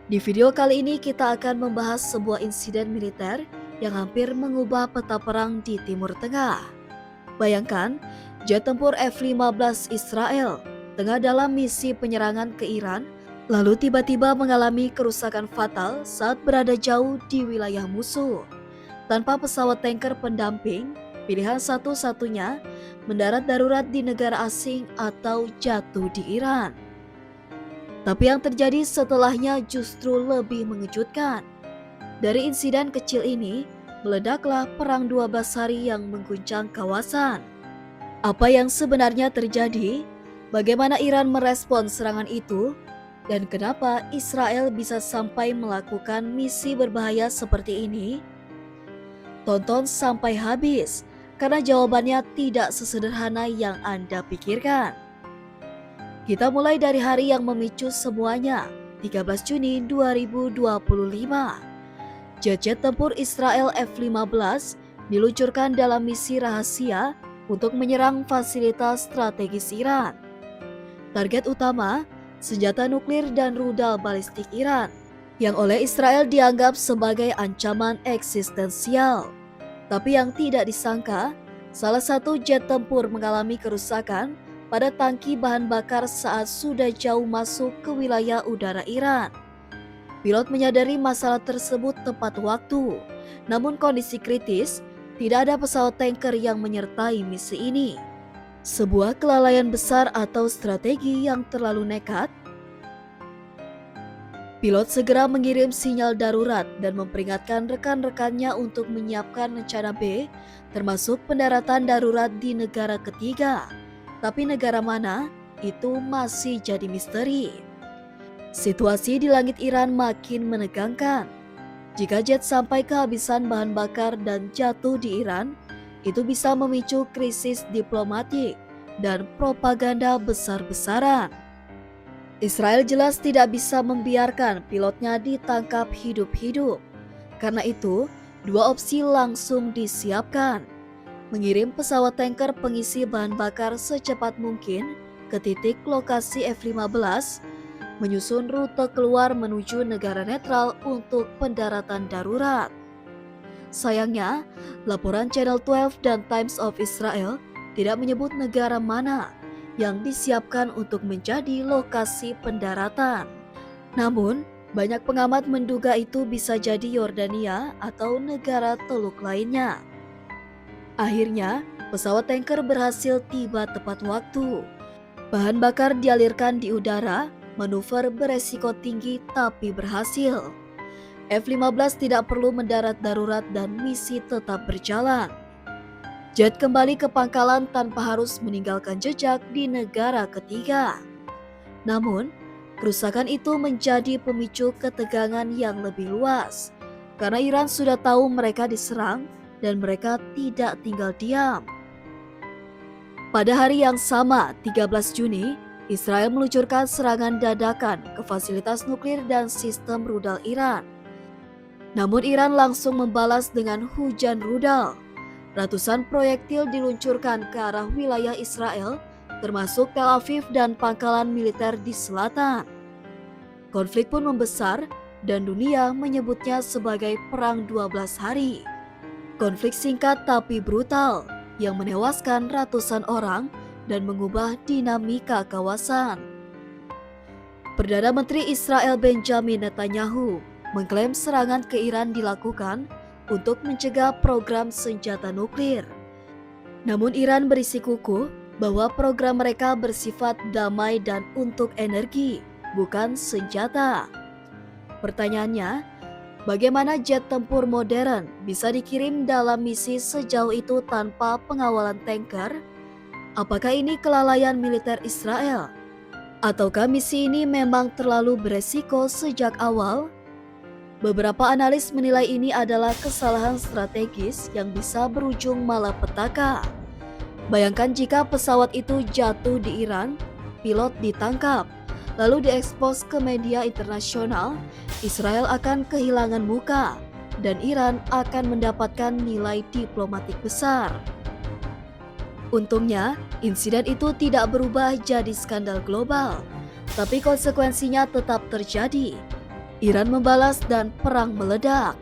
Di video kali ini kita akan membahas sebuah insiden militer yang hampir mengubah peta perang di Timur Tengah. Bayangkan, jet tempur F-15 Israel tengah dalam misi penyerangan ke Iran, lalu tiba-tiba mengalami kerusakan fatal saat berada jauh di wilayah musuh. Tanpa pesawat tanker pendamping, pilihan satu-satunya mendarat darurat di negara asing atau jatuh di Iran. Tapi yang terjadi setelahnya justru lebih mengejutkan. Dari insiden kecil ini, meledaklah perang 12 hari yang mengguncang kawasan. Apa yang sebenarnya terjadi? Bagaimana Iran merespon serangan itu? Dan kenapa Israel bisa sampai melakukan misi berbahaya seperti ini? Tonton sampai habis, karena jawabannya tidak sesederhana yang Anda pikirkan. Kita mulai dari hari yang memicu semuanya, 13 Juni 2025. Jet-jet tempur Israel F-15 diluncurkan dalam misi rahasia untuk menyerang fasilitas strategis Iran. Target utama, senjata nuklir dan rudal balistik Iran, yang oleh Israel dianggap sebagai ancaman eksistensial. Tapi yang tidak disangka, salah satu jet tempur mengalami kerusakan pada tangki bahan bakar saat sudah jauh masuk ke wilayah udara Iran. Pilot menyadari masalah tersebut tepat waktu, namun kondisi kritis, tidak ada pesawat tanker yang menyertai misi ini. Sebuah kelalaian besar atau strategi yang terlalu nekat? Pilot segera mengirim sinyal darurat dan memperingatkan rekan-rekannya untuk menyiapkan rencana B, termasuk pendaratan darurat di negara ketiga. Tapi negara mana? Itu masih jadi misteri. Situasi di langit Iran makin menegangkan. Jika jet sampai kehabisan bahan bakar dan jatuh di Iran, itu bisa memicu krisis diplomatik dan propaganda besar-besaran. Israel jelas tidak bisa membiarkan pilotnya ditangkap hidup-hidup. Karena itu, dua opsi langsung disiapkan. Mengirim pesawat tanker pengisi bahan bakar secepat mungkin ke titik lokasi F-15, menyusun rute keluar menuju negara netral untuk pendaratan darurat. Sayangnya, laporan Channel 12 dan Times of Israel tidak menyebut negara mana yang disiapkan untuk menjadi lokasi pendaratan. Namun, banyak pengamat menduga itu bisa jadi Yordania atau negara Teluk lainnya. Akhirnya, pesawat tanker berhasil tiba tepat waktu. Bahan bakar dialirkan di udara, manuver beresiko tinggi tapi berhasil. F-15 tidak perlu mendarat darurat dan misi tetap berjalan. Jet kembali ke pangkalan tanpa harus meninggalkan jejak di negara ketiga. Namun, kerusakan itu menjadi pemicu ketegangan yang lebih luas, karena Iran sudah tahu mereka diserang dan mereka tidak tinggal diam. Pada hari yang sama, 13 Juni, Israel meluncurkan serangan dadakan ke fasilitas nuklir dan sistem rudal Iran. Namun Iran langsung membalas dengan hujan rudal. Ratusan proyektil diluncurkan ke arah wilayah Israel, termasuk Tel Aviv dan pangkalan militer di selatan. Konflik pun membesar dan dunia menyebutnya sebagai Perang 12 Hari. Konflik singkat tapi brutal yang menewaskan ratusan orang dan mengubah dinamika kawasan. Perdana Menteri Israel Benjamin Netanyahu mengklaim serangan ke Iran dilakukan untuk mencegah program senjata nuklir. Namun Iran bersikukuh bahwa program mereka bersifat damai dan untuk energi, bukan senjata. Pertanyaannya, bagaimana jet tempur modern bisa dikirim dalam misi sejauh itu tanpa pengawalan tanker? Apakah ini kelalaian militer Israel? Ataukah misi ini memang terlalu beresiko sejak awal? Beberapa analis menilai ini adalah kesalahan strategis yang bisa berujung malapetaka. Bayangkan jika pesawat itu jatuh di Iran, pilot ditangkap, lalu diekspos ke media internasional, Israel akan kehilangan muka, dan Iran akan mendapatkan nilai diplomatik besar. Untungnya, insiden itu tidak berubah jadi skandal global, tapi konsekuensinya tetap terjadi. Iran membalas dan perang meledak.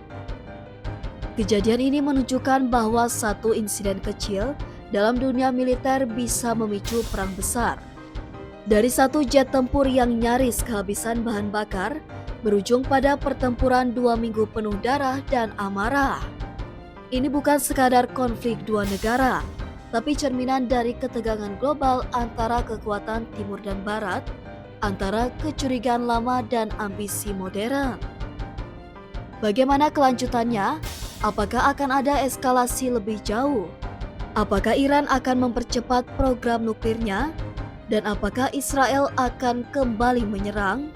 Kejadian ini menunjukkan bahwa satu insiden kecil dalam dunia militer bisa memicu perang besar. Dari satu jet tempur yang nyaris kehabisan bahan bakar, berujung pada pertempuran 2 minggu penuh darah dan amarah. Ini bukan sekadar konflik dua negara, tapi cerminan dari ketegangan global antara kekuatan timur dan barat, antara kecurigaan lama dan ambisi modern. Bagaimana kelanjutannya? Apakah akan ada eskalasi lebih jauh? Apakah Iran akan mempercepat program nuklirnya? Dan apakah Israel akan kembali menyerang?